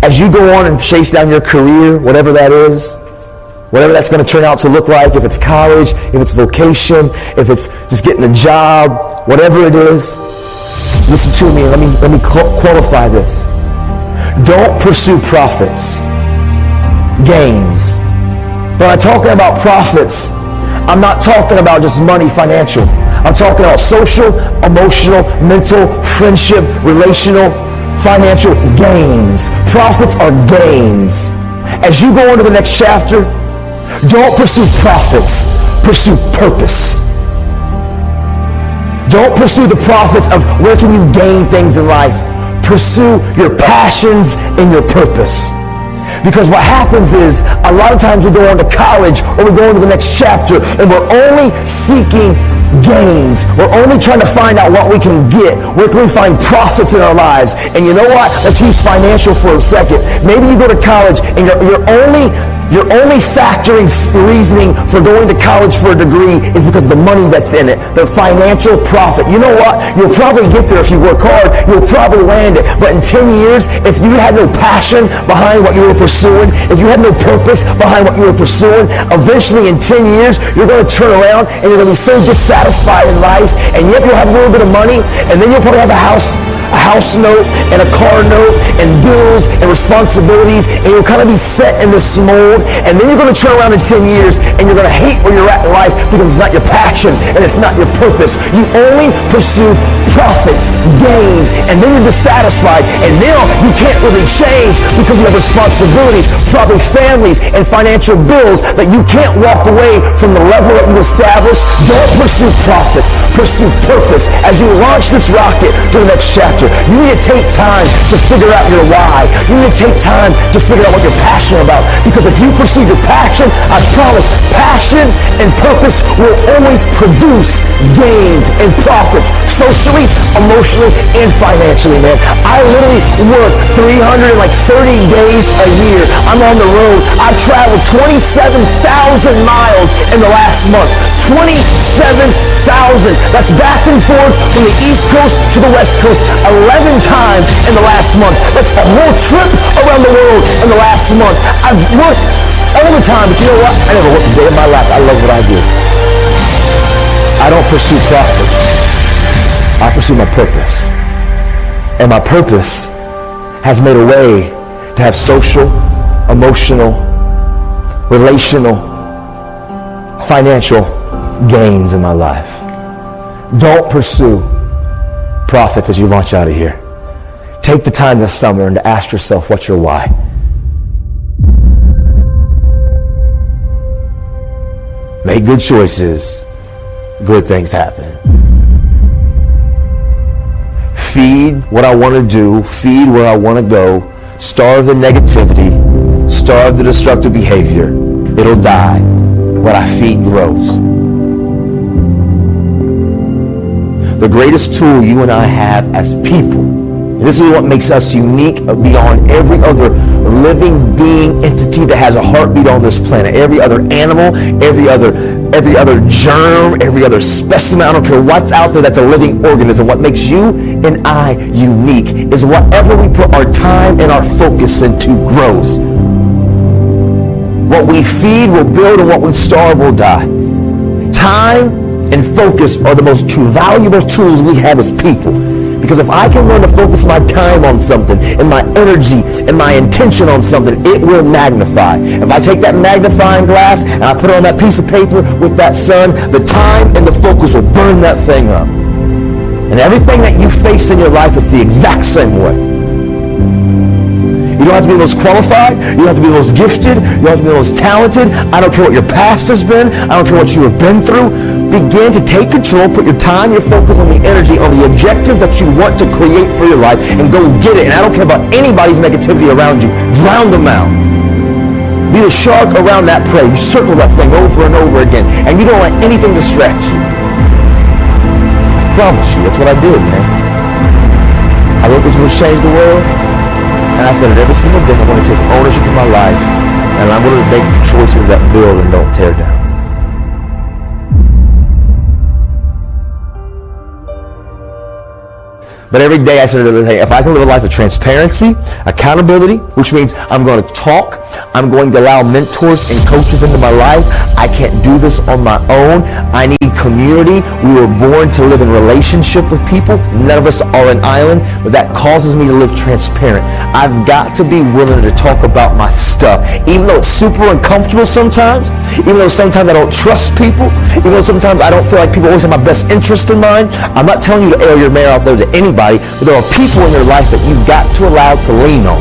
As you go on and chase down your career, whatever that is, whatever that's going to turn out to look like, if it's college, if it's vocation, if it's just getting a job, whatever it is, listen to me and let me qualify this. Don't pursue profits, gains. When I'm talking about profits, I'm not talking about just money, financial. I'm talking about social, emotional, mental, friendship, relational, financial gains. Profits are gains. As you go on to the next chapter, don't pursue profits, pursue purpose. Don't pursue the profits of where can you gain things in life. Pursue your passions and your purpose. Because what happens is, a lot of times we go on to college or we go into the next chapter and we're only seeking gains. We're only trying to find out what we can get. Where can we find profits in our lives? And you know what? Let's use financial for a second. Maybe you go to college and you're only factoring reasoning for going to college for a degree is because of the money that's in it, the financial profit. You know what? You'll probably get there if you work hard. You'll probably land it. But in 10 years, if you had no passion behind what you were pursuing, if you had no purpose behind what you were pursuing, eventually in 10 years, you're going to turn around and you're going to be so dissatisfied in life, and yet you'll have a little bit of money, and then you'll probably have a house note and a car note and bills and responsibilities, and you'll kind of be set in this mold, and then you're going to turn around in 10 years and you're going to hate where you're at in life because it's not your passion and it's not your purpose. You only pursue profits, gains, and then you're dissatisfied, and now you can't really change because you have responsibilities, probably families and financial bills that you can't walk away from the level that you established. Don't pursue profits, pursue purpose. As you launch this rocket to the next chapter, you need to take time to figure out your why. You need to take time to figure out what you're passionate about. Because if you pursue your passion, I promise, passion and purpose will always produce gains and profits, socially, emotionally, and financially, man. I literally work 330 days a year. I'm on the road. I've traveled 27,000 miles in the last month. 27,000. That's back and forth from the East Coast to the West Coast 11 times in the last month. That's a whole trip around the world in the last month. I've worked all the time, but you know what? I never worked a day in my life. I love what I do. I don't pursue profit. I pursue my purpose. And my purpose has made a way to have social, emotional, relational, financial gains in my life. Don't pursue profits as you launch out of here. Take the time this summer and to ask yourself, what's your why? Make good choices. Good things happen. Feed what I want to do. Feed where I want to go. Starve the negativity. Starve the destructive behavior. It'll die. What I feed grows. The greatest tool you and I have as people, and this is what makes us unique beyond every other living being entity that has a heartbeat on this planet. Every other animal, every other germ, every other specimen, I don't care what's out there that's a living organism. What makes you and I unique is whatever we put our time and our focus into grows. What we feed will build, and what we starve will die. Time and focus are the most two valuable tools we have as people. Because if I can learn to focus my time on something, and my energy and my intention on something, it will magnify. If I take that magnifying glass and I put it on that piece of paper with that sun, the time and the focus will burn that thing up. And everything that you face in your life is the exact same way. You don't have to be the most qualified. You don't have to be the most gifted. You don't have to be the most talented. I don't care what your past has been. I don't care what you have been through. Begin to take control. Put your time, your focus, and the energy on the objectives that you want to create for your life, and go get it. And I don't care about anybody's negativity around you. Drown them out. Be the shark around that prey. You circle that thing over and over again, and you don't let anything distract you. I promise you, that's what I did, man. I wrote this book, Change the World. And I said it every single day. I'm going to take ownership of my life, and I'm going to make choices that build and don't tear down. But every day I said, if I can live a life of transparency, accountability, which means I'm going to talk, I'm going to allow mentors and coaches into my life. I can't do this on my own. I need community. We were born to live in relationship with people. None of us are an island, but that causes me to live transparent. I've got to be willing to talk about my stuff, even though it's super uncomfortable sometimes, even though sometimes I don't trust people, even though sometimes I don't feel like people always have my best interest in mind. I'm not telling you to air your mail out there to anybody, but there are people in your life that you've got to allow to lean on.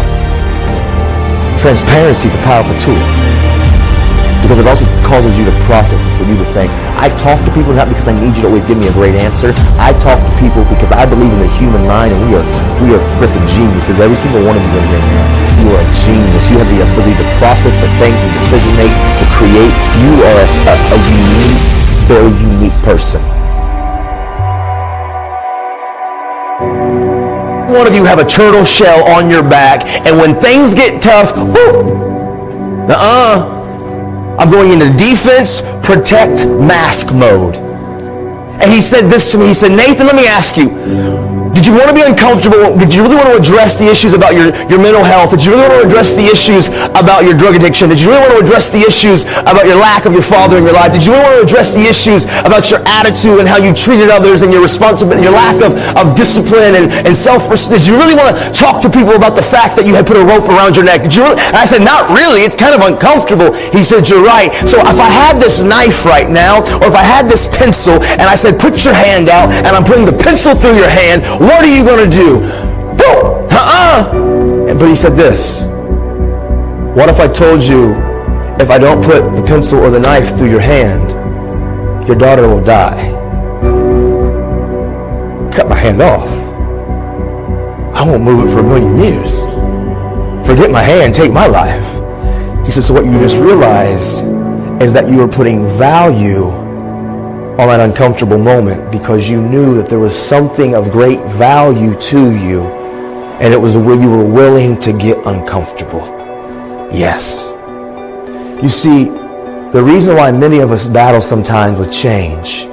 Transparency is a powerful tool because it also causes you to process and for you to think. I talk to people not because I need you to always give me a great answer. I talk to people because I believe in the human mind, and we are freaking geniuses. Every single one of you in here, man. You are a genius. You have the ability to process, to think, to decision make, to create. You are a unique, very unique person. One of you have a turtle shell on your back, and when things get tough, I'm going into defense, protect, mask mode. And he said this to me. He said, Nathan, let me ask you, did you want to be uncomfortable? Did you really want to address the issues about your mental health? Did you really want to address the issues about your drug addiction? Did you really want to address the issues about your lack of your father in your life? Did you really want to address the issues about your attitude and how you treated others and your responsibility, your lack of discipline and self-respect? Did you really want to talk to people about the fact that you had put a rope around your neck? Did you really? And I said, not really. It's kind of uncomfortable. He said, you're right. So if I had this knife right now, or if I had this pencil, and I said, put your hand out, and I'm putting the pencil through your hand, what are you going to do? Boom! But he said this. What if I told you, if I don't put the pencil or the knife through your hand, your daughter will die? Cut my hand off. I won't move it for a million years. Forget my hand, take my life. He said, so what you just realized is that you were putting value on that uncomfortable moment because you knew that there was something of great value to you, and it was where you were willing to get uncomfortable. Yes. You see, the reason why many of us battle sometimes with change,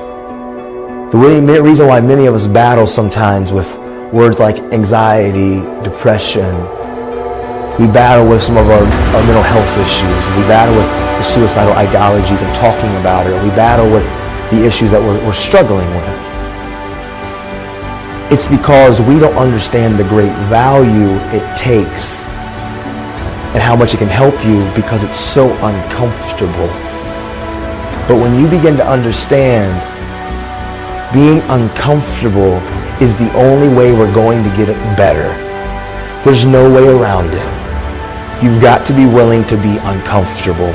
the reason why many of us battle sometimes with words like anxiety, depression, we battle with some of our mental health issues, we battle with the suicidal ideologies and talking about it, or we battle with the issues that we're struggling with. It's because we don't understand the great value it takes and how much it can help you because it's so uncomfortable. But when you begin to understand being uncomfortable is the only way we're going to get it better. There's no way around it. You've got to be willing to be uncomfortable.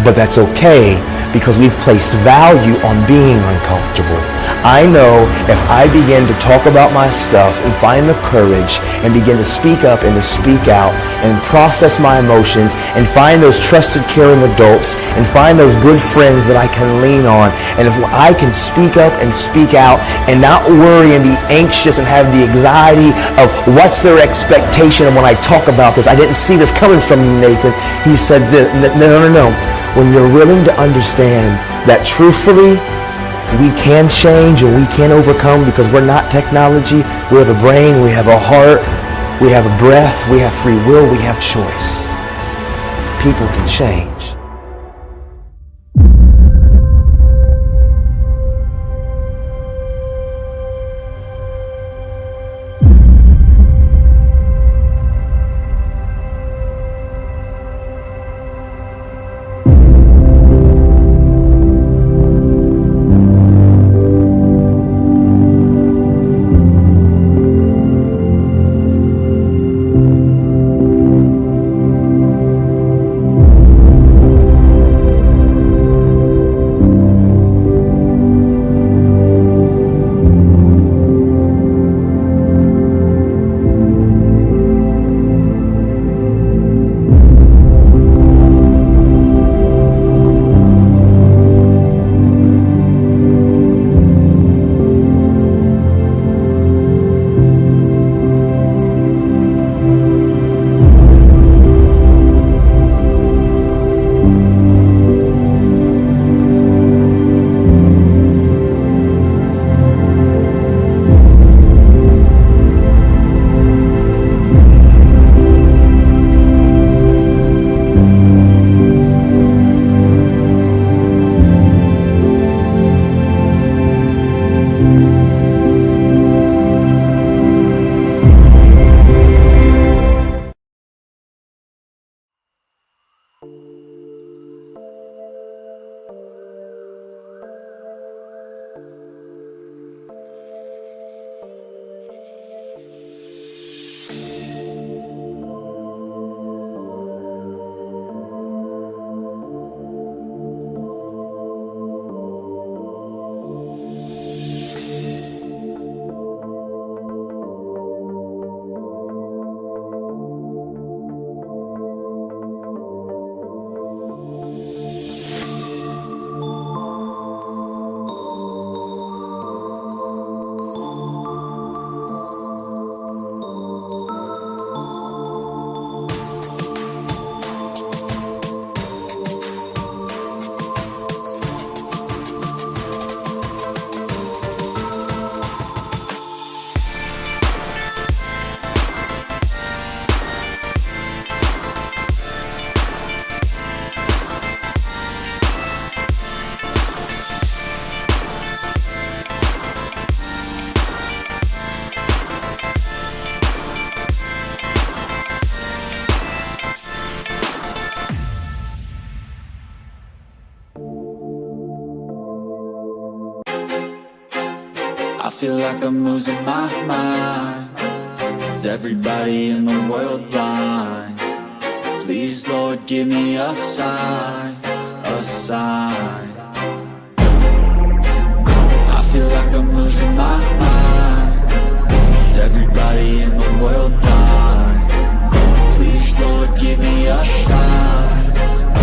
But that's okay because we've placed value on being uncomfortable. I know if I begin to talk about my stuff and find the courage and begin to speak up and to speak out and process my emotions and find those trusted, caring adults and find those good friends that I can lean on, and if I can speak up and speak out and not worry and be anxious and have the anxiety of what's their expectation, and when I talk about this, I didn't see this coming from you, Nathan. He said this, no. When you're willing to understand that truthfully, we can change and we can overcome because we're not technology. We have a brain, we have a heart, we have a breath, we have free will, we have choice. People can change. feel like I'm losing my mind. Is everybody in the world blind? Please, Lord, give me a sign, a sign. I feel like I'm losing my mind. Is everybody in the world blind? Please, Lord, give me a sign,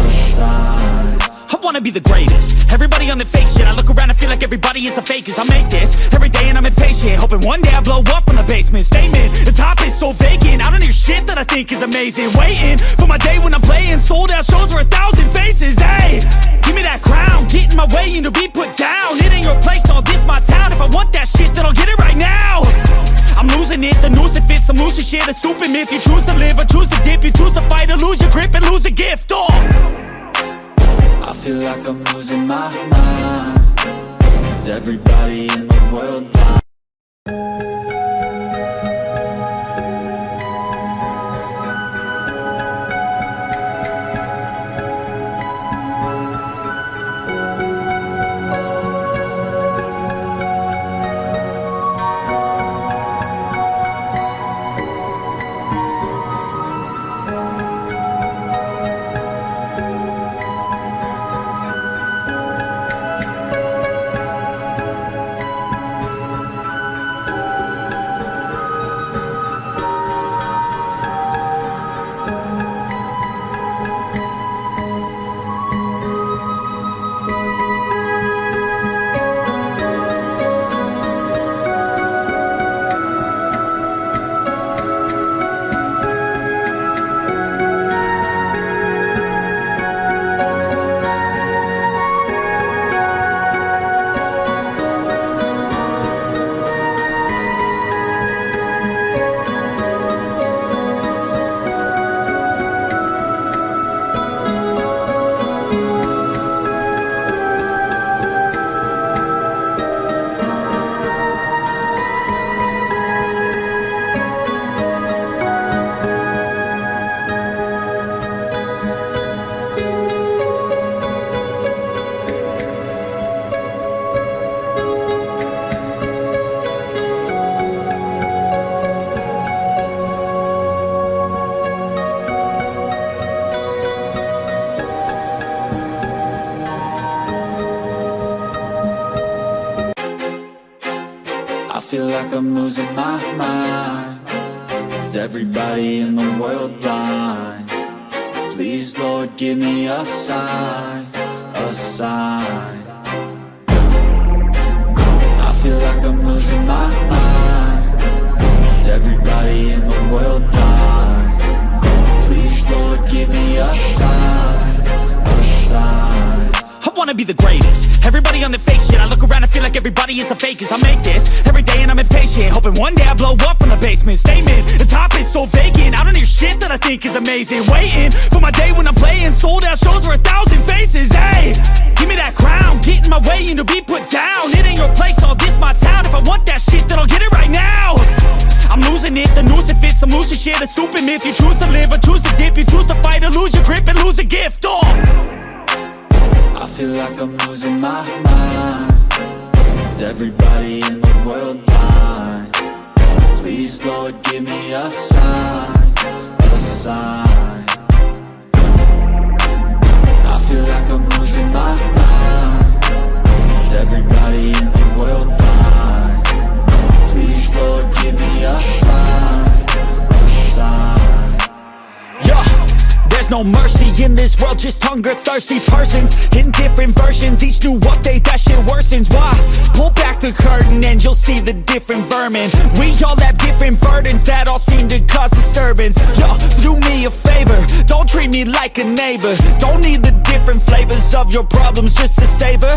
a sign. I wanna be the greatest. Everybody on the fake shit. I look around and feel like everybody is the fakest. I make this every day and I'm impatient, hoping one day I blow up from the basement. Statement, the top is so vacant. I don't hear shit that I think is amazing. Waiting for my day when I'm playing sold out shows for 1,000 faces. Hey, give me that crown, get in my way and to be put down. It ain't your place, all this my town. If I want that shit, then I'll get it right now. I'm losing it, the noose it fits. I'm losing shit, a stupid myth. You choose to live or choose to dip. You choose to fight or lose your grip and lose a gift. I feel like I'm losing my mind. Is everybody in the world blind? I feel like I'm losing my mind. Is everybody in the world blind? Please, Lord, give me a sign, a sign. I feel like I'm losing my mind. Is everybody in the world blind? Please, Lord, give me a sign, a sign. I wanna be the greatest. Everybody on the fake shit. I look around and feel like everybody is the fakest. I make this every day and I'm impatient, hoping one day I blow up from the basement. Statement, the top is so vacant. I don't hear shit that I think is amazing. Waiting for my day when I'm playing sold out shows for 1,000 faces. Hey, give me that crown, get in my way and to be put down. It ain't your place, all this my town. If I want that shit, then I'll get it right now. I'm losing it, the noose it fits. I'm losing shit, a stupid myth. You choose to live or choose to dip. You choose to fight or lose your grip and lose a gift. I feel like I'm losing my mind. Is everybody in the world blind? Please, Lord, give me a sign, a sign. I feel like I'm losing my mind. Is everybody in the world blind? Please, Lord, give me a sign, a sign. Yeah. There's no mercy in this world, just hunger-thirsty persons in different versions. Each new update, that shit worsens. Why? Pull back the curtain and you'll see the different vermin. We all have different burdens that all seem to cause disturbance. Yo, so do me a favor, don't treat me like a neighbor. Don't need the different flavors of your problems just to savor.